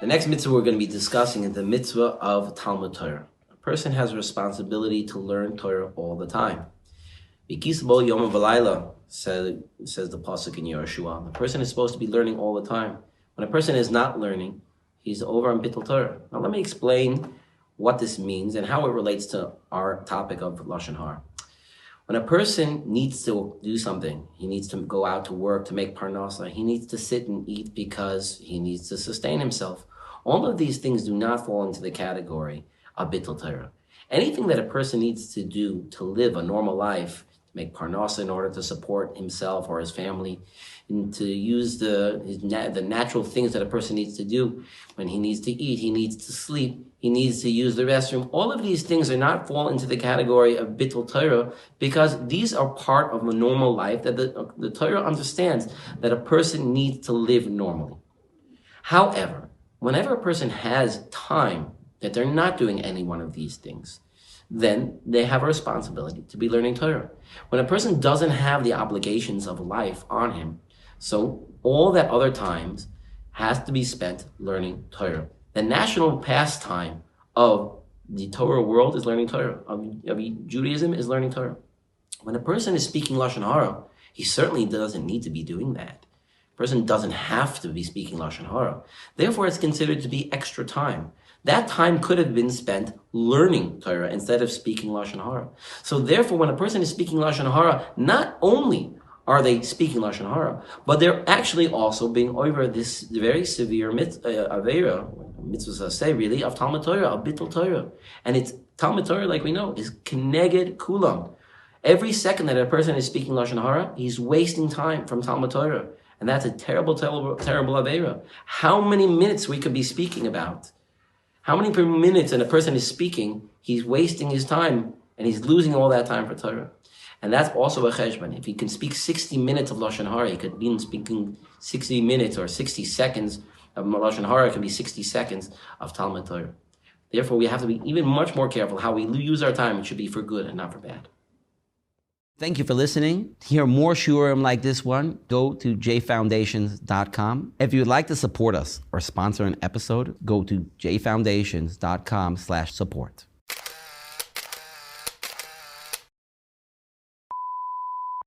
The next mitzvah we're going to be discussing is the mitzvah of Talmud Torah. A person has a responsibility to learn Torah all the time. B'kisbo yom v'layla, says the pasuk in Yehoshua. The person is supposed to be learning all the time. When a person is not learning, he's over on Bittul Torah. Now let me explain what this means and how it relates to our topic of Lashon Hara. When a person needs to do something, he needs to go out to work to make parnasa, he needs to sit and eat because he needs to sustain himself. All of these things do not fall into the category of Bittul Torah. Anything that a person needs to do to live a normal life, to make parnasa in order to support himself or his family, and to use the natural things that a person needs to do when he needs to eat, he needs to sleep, he needs to use the restroom. All of these things are not fall into the category of Bittul Torah because these are part of a normal life that the Torah understands that a person needs to live normally. However, whenever a person has time that they're not doing any one of these things, then they have a responsibility to be learning Torah. When a person doesn't have the obligations of life on him, so all that other times has to be spent learning Torah. The national pastime of the Torah world is learning Torah. Of Judaism is learning Torah. When a person is speaking Lashon Hara, he certainly doesn't need to be doing that. A person doesn't have to be speaking Lashon Hara. Therefore, it's considered to be extra time. That time could have been spent learning Torah instead of speaking Lashon Hara. So therefore, when a person is speaking Lashon Hara, not only are they speaking Lashon Hara, but they're actually also being over this very severe mitzvah say really of Talmud Torah, of Bittul Torah. And it's Talmud Torah, like we know, is Keneged Kulam. Every second that a person is speaking Lashon Hara, he's wasting time from Talmud Torah. And that's a terrible, terrible, terrible Aveira. How many minutes we could be speaking about? How many minutes and a person is speaking, he's wasting his time and he's losing all that time for Torah. And that's also a cheshbon. If he can speak 60 minutes of Lashon Hara, he could be speaking 60 minutes or 60 seconds of Lashon Hara. It can be 60 seconds of Talmud Torah. Therefore, we have to be even much more careful how we use our time. It should be for good and not for bad. Thank you for listening. To hear more shurim like this one, go to JFoundations.com. If you'd like to support us or sponsor an episode, go to JFoundations.com/support.